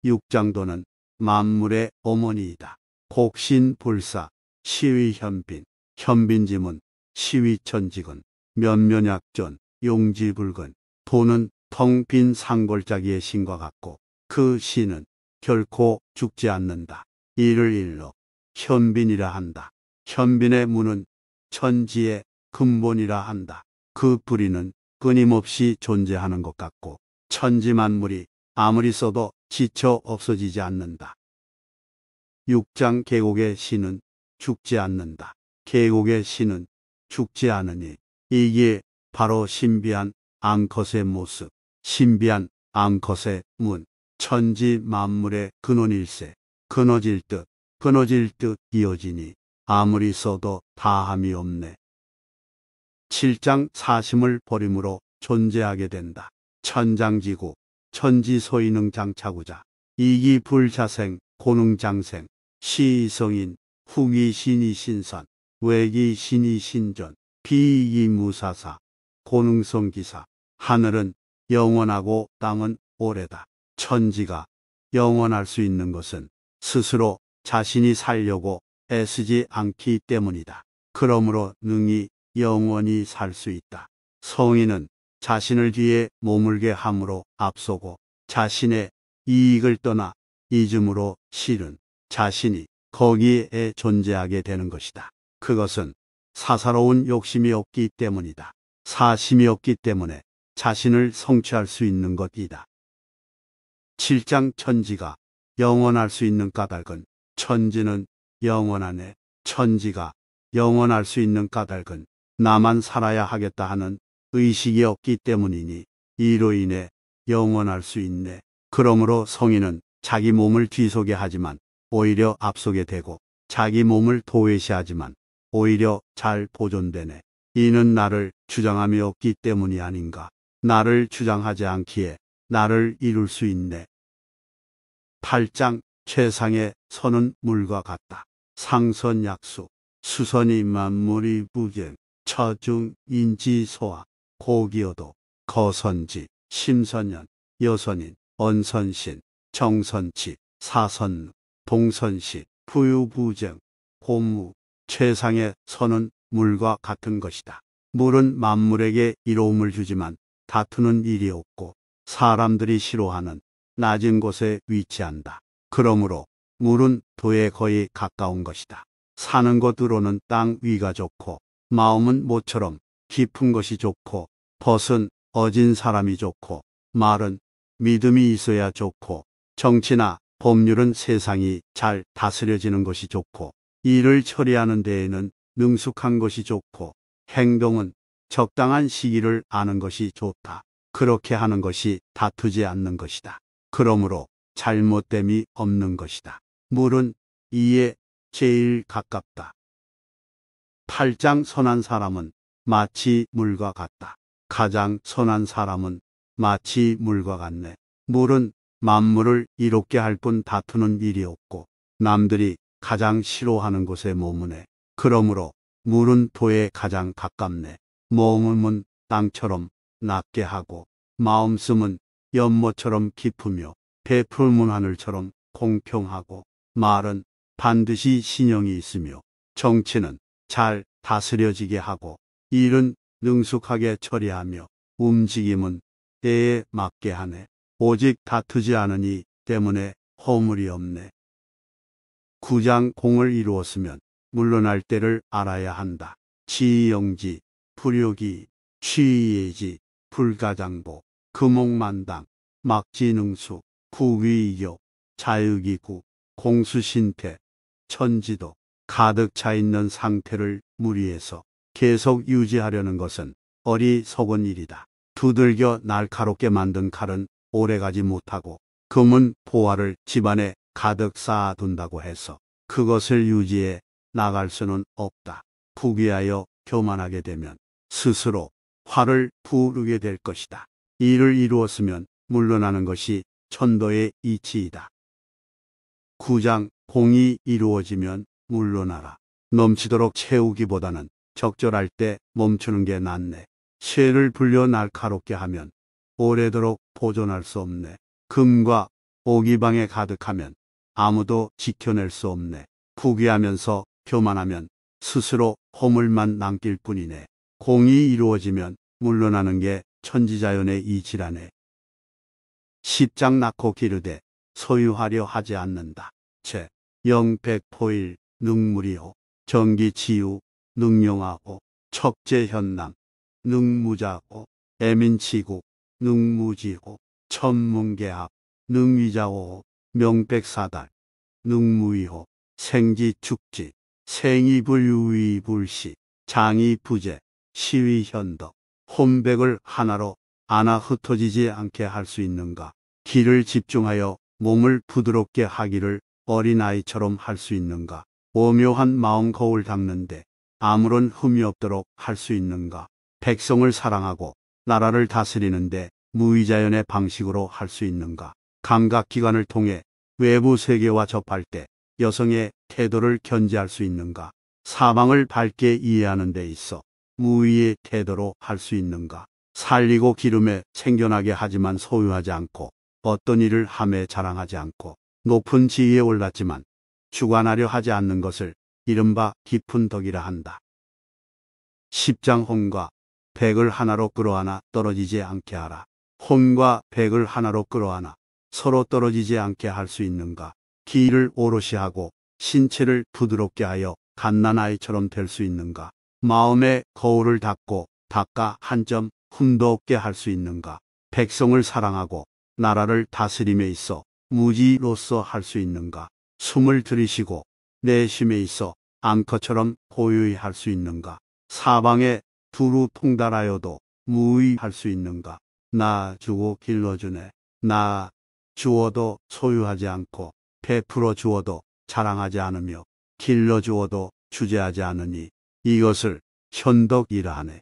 육장도는 만물의 어머니이다. 곡신불사, 시위현빈, 현빈지문, 시위천직은, 면면약존, 용지불근. 도는 텅 빈 상골짜기의 신과 같고 그 신은 결코 죽지 않는다. 이를 일러 현빈이라 한다. 현빈의 무는 천지의 근본이라 한다. 그 뿌리는 끊임없이 존재하는 것 같고 천지 만물이 아무리 써도 지쳐 없어지지 않는다. 육장 계곡의 신은 죽지 않는다. 계곡의 신은 죽지 않으니 이게 바로 신비한 앙컷의 모습, 신비한 앙컷의 문, 천지 만물의 근원일세. 끊어질 듯 이어지니 아무리 써도 다함이 없네. 7장 사심을 버림으로 존재하게 된다. 천장지구, 천지소이능장차구자, 이기불자생, 고능장생, 시성인, 후기신이신선, 외기신이신전, 비이무사사, 고능성기사. 하늘은 영원하고 땅은 오래다. 천지가 영원할 수 있는 것은 스스로 자신이 살려고 애쓰지 않기 때문이다. 그러므로 능히 영원히 살 수 있다. 성인은 자신을 뒤에 머물게 함으로 앞서고 자신의 이익을 떠나 잊음으로 실은 자신이 거기에 존재하게 되는 것이다. 그것은 사사로운 욕심이 없기 때문이다. 사심이 없기 때문에 자신을 성취할 수 있는 것이다. 7장 천지가 영원할 수 있는 까닭은 천지는 영원하네. 천지가 영원할 수 있는 까닭은 나만 살아야 하겠다 하는 의식이 없기 때문이니 이로 인해 영원할 수 있네. 그러므로 성인은 자기 몸을 뒤서게 하지만 오히려 앞서게 되고 자기 몸을 도외시하지만 오히려 잘 보존되네. 이는 나를 주장함이 없기 때문이 아닌가. 나를 주장하지 않기에 나를 이룰 수 있네. 8장 최상의 선은 물과 같다. 상선약수, 수선이 만물이 부경, 처중 인지소화, 고기여도, 거선지, 심선연, 여선인, 언선신, 정선치, 사선, 동선시, 부유부정, 고무. 최상의 선은 물과 같은 것이다. 물은 만물에게 이로움을 주지만 다투는 일이 없고 사람들이 싫어하는 낮은 곳에 위치한다. 그러므로 물은 도에 거의 가까운 것이다. 사는 것으로는 땅 위가 좋고 마음은 모처럼 깊은 것이 좋고 벗은 어진 사람이 좋고 말은 믿음이 있어야 좋고 정치나 법률은 세상이 잘 다스려지는 것이 좋고 일을 처리하는 데에는 능숙한 것이 좋고 행동은 적당한 시기를 아는 것이 좋다. 그렇게 하는 것이 다투지 않는 것이다. 그러므로 잘못됨이 없는 것이다. 물은 이에 제일 가깝다. 8장 선한 사람은 마치 물과 같다. 가장 선한 사람은 마치 물과 같네. 물은 만물을 이롭게 할 뿐 다투는 일이 없고 남들이 가장 싫어하는 곳에 머무네. 그러므로 물은 도에 가장 가깝네. 머금은 땅처럼 낮게 하고 마음씀은 연못처럼 깊으며 베풀문 하늘처럼 공평하고 말은 반드시 신형이 있으며 정치는 잘 다스려지게 하고 일은 능숙하게 처리하며 움직임은 때에 맞게 하네. 오직 다투지 않으니 때문에 허물이 없네. 9장 공을 이루었으면 물러날 때를 알아야 한다. 지영지, 불효기, 취예지, 불가장보, 금옥만당, 막지능수, 구위이교, 자유기구, 공수신태, 천지도 가득 차 있는 상태를 무리해서 계속 유지하려는 것은 어리석은 일이다. 두들겨 날카롭게 만든 칼은 오래가지 못하고 금은 보화를 집안에 가득 쌓아둔다고 해서 그것을 유지해 나갈 수는 없다. 부귀하여 교만하게 되면 스스로 화를 부르게 될 것이다. 이를 이루었으면 물러나는 것이 천도의 이치이다. 9장 공이 이루어지면 물러나라. 넘치도록 채우기보다는 적절할 때 멈추는 게 낫네. 쇠를 불려 날카롭게 하면 오래도록 보존할 수 없네. 금과 오기방에 가득하면 아무도 지켜낼 수 없네. 부귀하면서 교만하면 스스로 허물만 남길 뿐이네. 공이 이루어지면 물러나는 게 천지자연의 이치라네. 십장 낳고 기르되 소유하려 하지 않는다. 제 영백포일 능무리호 정기치유 능용하고 척제현남 능무자고 애민치국 능무지호 천문계합 능위자호 명백사달 능무위호 생지축지 생이불유위불시 장이부재 시위현덕 혼백을 하나로 안아 흩어지지 않게 할 수 있는가? 기를 집중하여 몸을 부드럽게 하기를 어린아이처럼 할 수 있는가? 오묘한 마음 거울 닦는데 아무런 흠이 없도록 할 수 있는가? 백성을 사랑하고 나라를 다스리는데 무의자연의 방식으로 할 수 있는가? 감각기관을 통해 외부 세계와 접할 때 여성의 태도를 견지할 수 있는가? 사방을 밝게 이해하는 데 있어 무의의 태도로 할 수 있는가? 살리고 기름에 생겨나게 하지만 소유하지 않고 어떤 일을 함에 자랑하지 않고 높은 지위에 올랐지만 주관하려 하지 않는 것을 이른바 깊은 덕이라 한다. 십장 혼과 백을 하나로 끌어안아 떨어지지 않게 하라. 혼과 백을 하나로 끌어안아 서로 떨어지지 않게 할 수 있는가? 기를 오롯이 하고 신체를 부드럽게 하여 갓난아이처럼 될 수 있는가? 마음의 거울을 닦고 닦아 한 점 흠도 없게 할 수 있는가? 백성을 사랑하고 나라를 다스림에 있어 무지로서 할 수 있는가? 숨을 들이쉬고 내심에 있어 앙커처럼 고요히 할 수 있는가? 사방에 두루 통달하여도 무의 할 수 있는가? 나 주고 길러주네. 나 주어도 소유하지 않고 베풀어 주어도 자랑하지 않으며 길러 주어도 주재하지 않으니 이것을 현덕이라 하네.